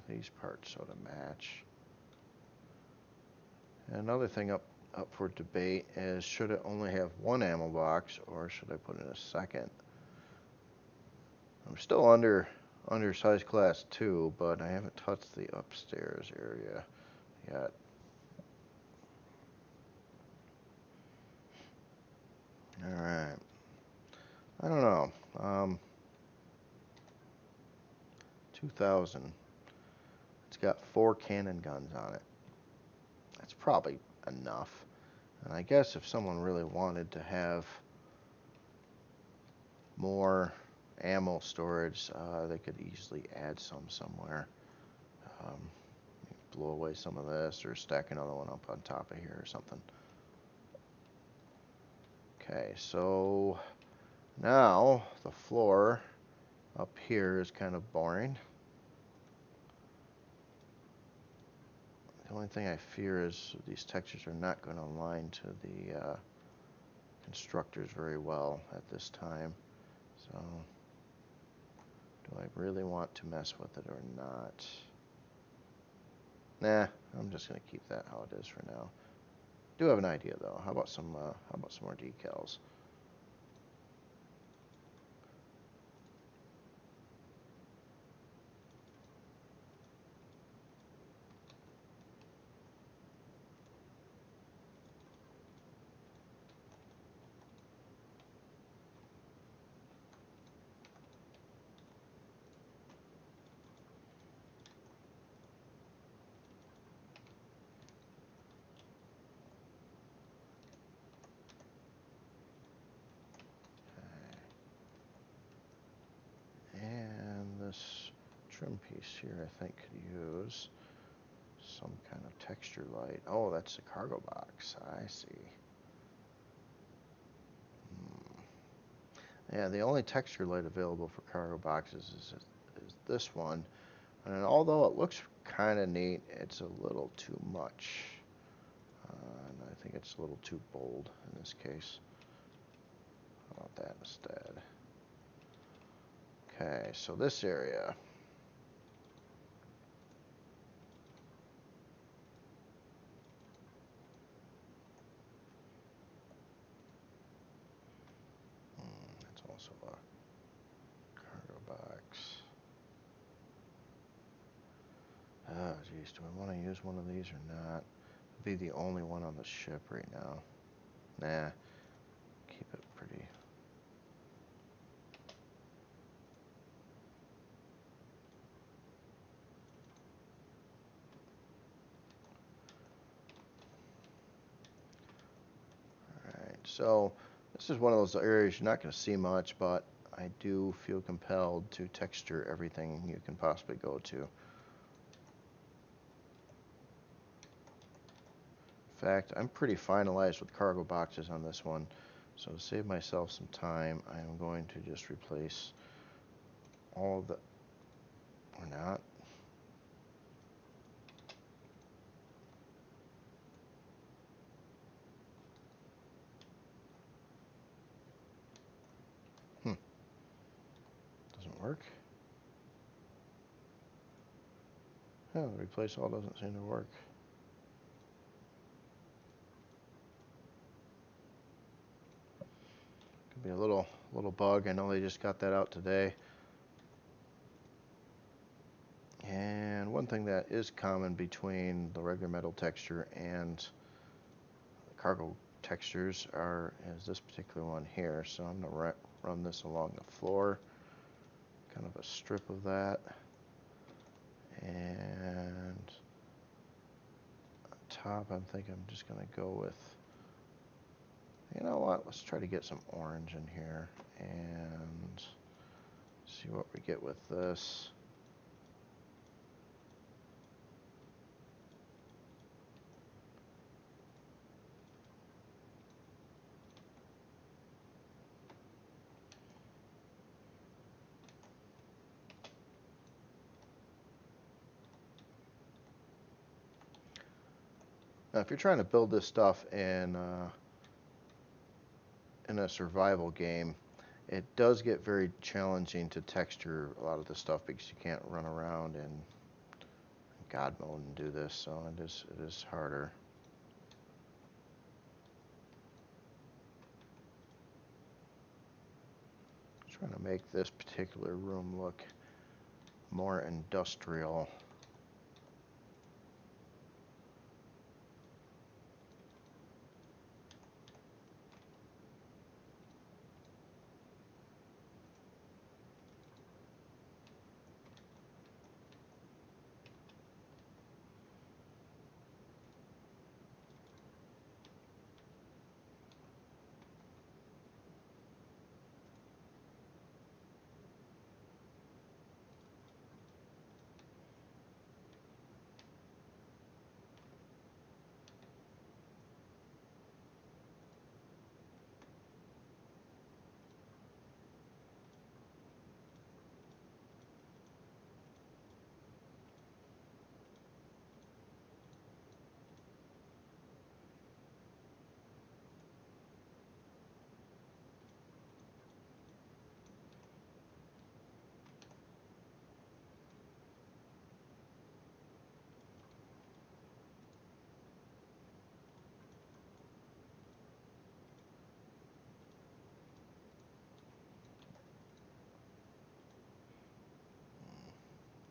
these parts so to match. And another thing up for debate is, should it only have one ammo box or should I put in a second? I'm still under size class 2, but I haven't touched the upstairs area yet. Alright. I don't know. 2000. It's got 4 cannon guns on it. That's probably enough. And I guess if someone really wanted to have more ammo storage, they could easily add some somewhere. Blow away some of this or stack another one up on top of here or something. Okay, so now the floor up here is kind of boring. The only thing I fear is these textures are not going to align to the constructors very well at this time. So, do I really want to mess with it or not? Nah, I'm just going to keep that how it is for now. Do have an idea though. How about some more decals? This trim piece here, I think, could use some kind of texture light. Oh, that's the cargo box. I see. Yeah, the only texture light available for cargo boxes is this one. And although it looks kind of neat, it's a little too much. And I think it's a little too bold in this case. How about that instead? Okay, so this area. That's also a cargo box. Oh, geez, do I want to use one of these or not? It'd be the only one on the ship right now. Nah, keep it pretty. Alright, so This is one of those areas you're not going to see much, but I do feel compelled to texture everything you can possibly go to. In fact, I'm pretty finalized with cargo boxes on this one, so to save myself some time, I am going to just replace all of the, or not. Doesn't work. Oh, replace all doesn't seem to work. Could be a little bug. I know they just got that out today. And one thing that is common between the regular metal texture and the cargo textures is this particular one here. So I'm going to run this along the floor, kind of a strip of that. And on top, I think I'm just going to go with, you know what, let's try to get some orange in here and see what we get with this. Now, if you're trying to build this stuff in a survival game, it does get very challenging to texture a lot of the stuff because you can't run around in God mode and do this, so it is harder. I'm trying to make this particular room look more industrial.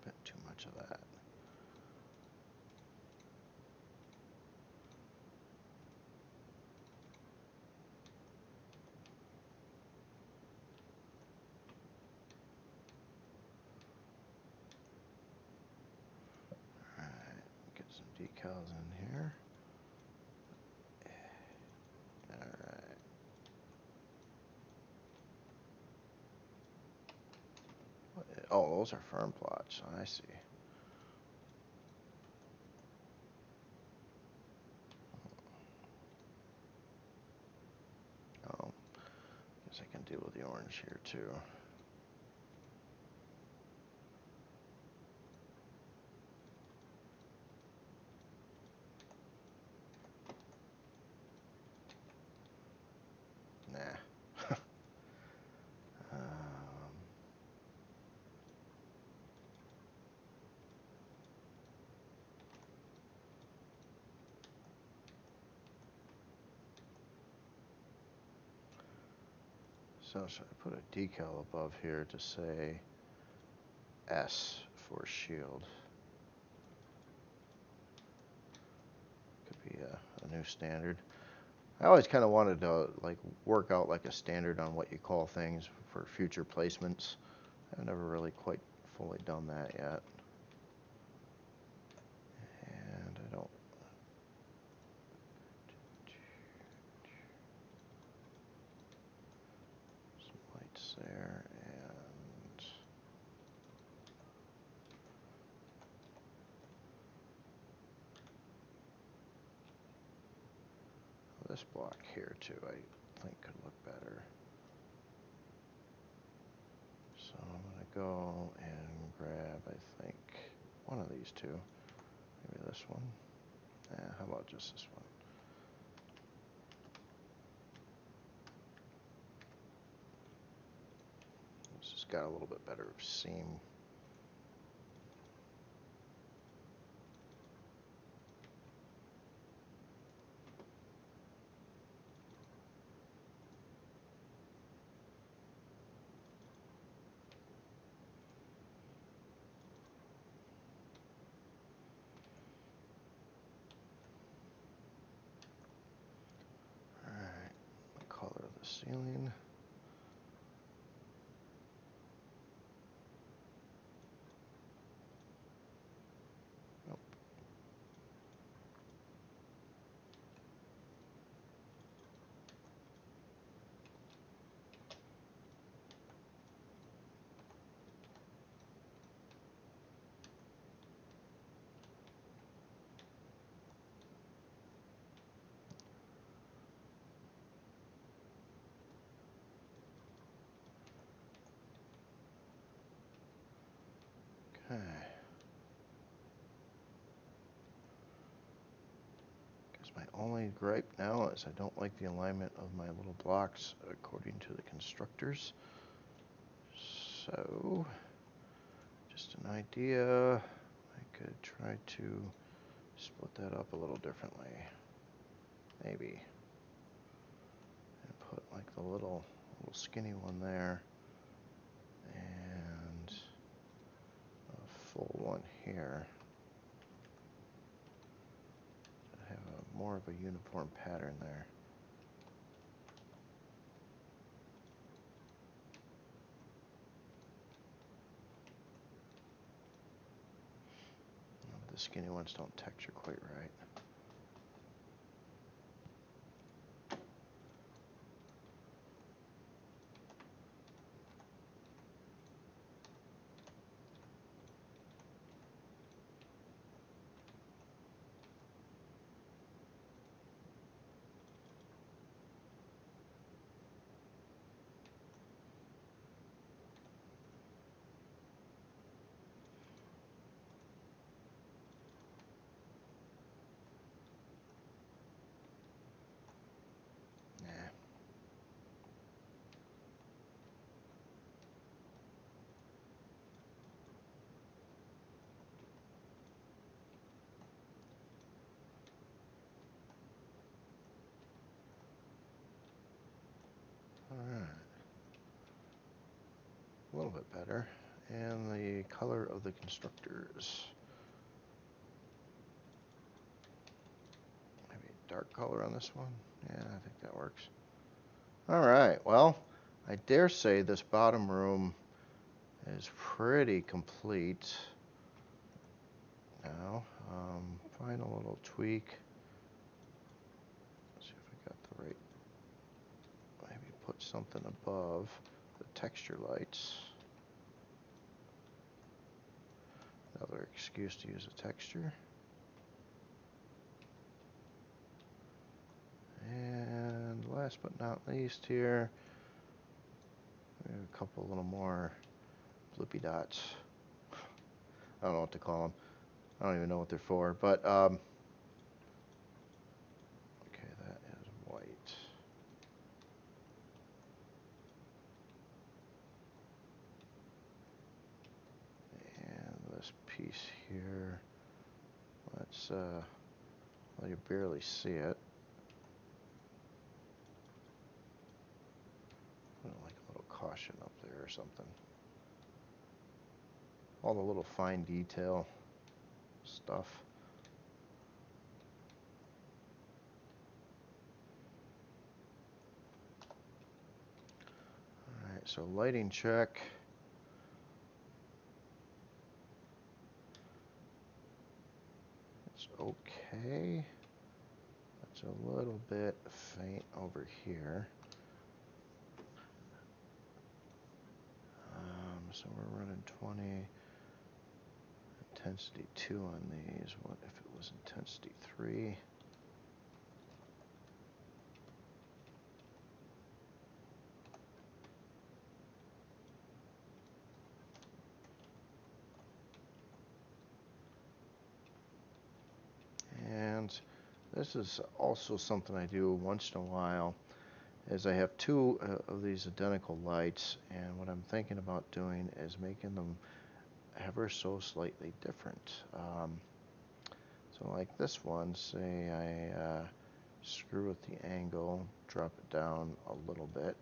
Bit too much of that. Alright, get some decals in here. Alright. Oh, those are firm plots. I see. Oh, guess I can deal with the orange here too. Nah. So should I put a decal above here to say S for shield? Could be a new standard. I always kind of wanted to like work out like a standard on what you call things for future placements. I've never really quite fully done that yet. And I don't. That's there, and this block here too, I think could look better. So I'm going to go and grab, I think, one of these two. Maybe this one. How about just this one? This has got a little bit better seam. Alright, the color of the ceiling. Nope. Okay. Guess my only gripe now is I don't like the alignment of my little blocks according to the constructors. So, just an idea, I could try to split that up a little differently. Maybe. And put like the little skinny one there. And a full one here. To have more of a uniform pattern there. The skinny ones don't texture quite right. Alright. A little bit better. And the color of the constructors. Maybe a dark color on this one. Yeah, I think that works. Alright, well, I dare say this bottom room is pretty complete now. Final little tweak. Let's see if I got the right. Maybe put something above the texture lights. Another excuse to use a texture. And last but not least here, we have a couple little more bloopy dots. I don't know what to call them. I don't even know what they're for, but okay, that is white. And this piece here, let's, well, you barely see it. Put like a little caution up there or something. All the little fine detail stuff. Alright, so lighting check. It's okay. It's a little bit faint over here. 20. Intensity 2 on these. What if it was intensity 3? And this is also something I do once in a while, is I have two of these identical lights, and what I'm thinking about doing is making them ever so slightly different. So like this one, say I screw with the angle, drop it down a little bit,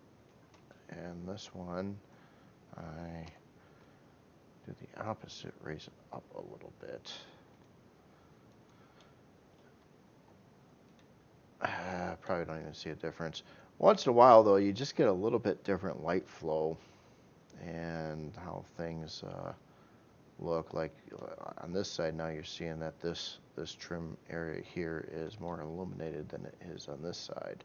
and this one I do the opposite, raise it up a little bit. Probably don't even see a difference. Once in a while, though, you just get a little bit different light flow and how things look. Like on this side now, you're seeing that this trim area here is more illuminated than it is on this side.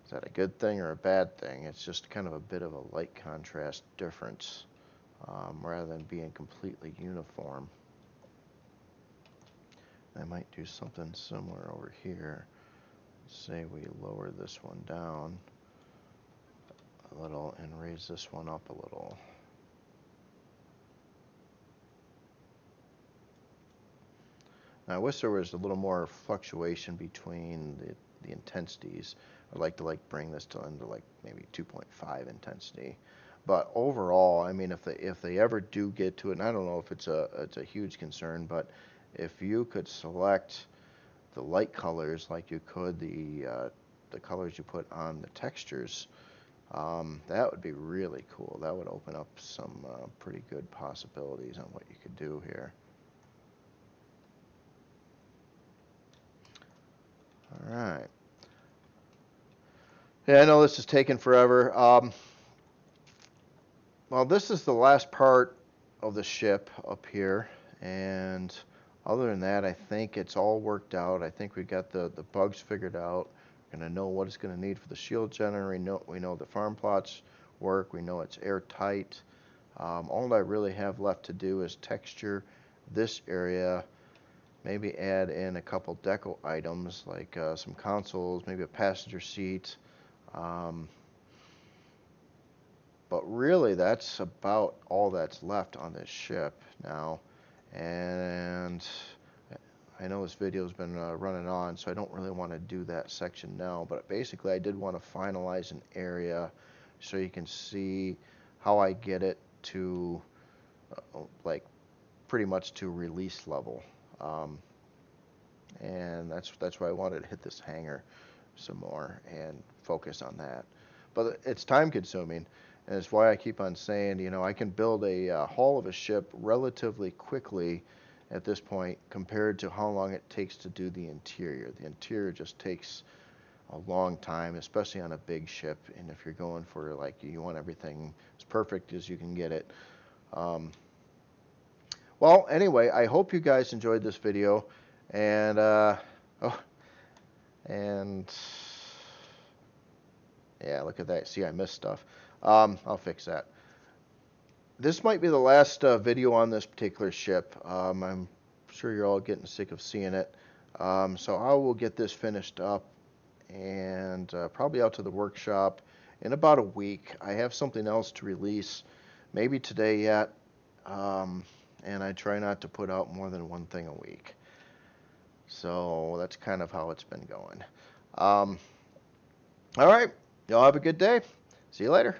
Is that a good thing or a bad thing? It's just kind of a bit of a light contrast difference rather than being completely uniform. I might do something similar over here. Say we lower this one down a little and raise this one up a little. Now I wish there was a little more fluctuation between the intensities. I'd like to bring this to under like maybe 2.5 intensity. But overall, I mean, if they ever do get to it, and I don't know if it's a huge concern, but if you could select the light colors like you could the colors you put on the textures, that would be really cool. That would open up some pretty good possibilities on what you could do here. All right. Yeah, I know this is taking forever. Well, this is the last part of the ship up here, and other than that, I think it's all worked out. I think we got the bugs figured out. We're going to know what it's going to need for the shield generator. We know the farm plots work. We know it's airtight. All I really have left to do is texture this area, maybe add in a couple deco items like some consoles, maybe a passenger seat. But really, that's about all that's left on this ship now. And I know this video's been running on, so I don't really want to do that section now. But basically, I did want to finalize an area so you can see how I get it to like pretty much to release level. And that's why I wanted to hit this hangar some more and focus on that. But it's time consuming, and it's why I keep on saying, you know, I can build a hull of a ship relatively quickly at this point compared to how long it takes to do the interior. The interior just takes a long time, especially on a big ship, and if you're going for like you want everything as perfect as you can get it. Well, anyway, I hope you guys enjoyed this video, and yeah, look at that. See, I missed stuff. I'll fix that. This might be the last video on this particular ship. I'm sure you're all getting sick of seeing it. So I will get this finished up and probably out to the workshop in about a week. I have something else to release, maybe today yet. And I try not to put out more than one thing a week. So that's kind of how it's been going. All right. Y'all have a good day. See you later.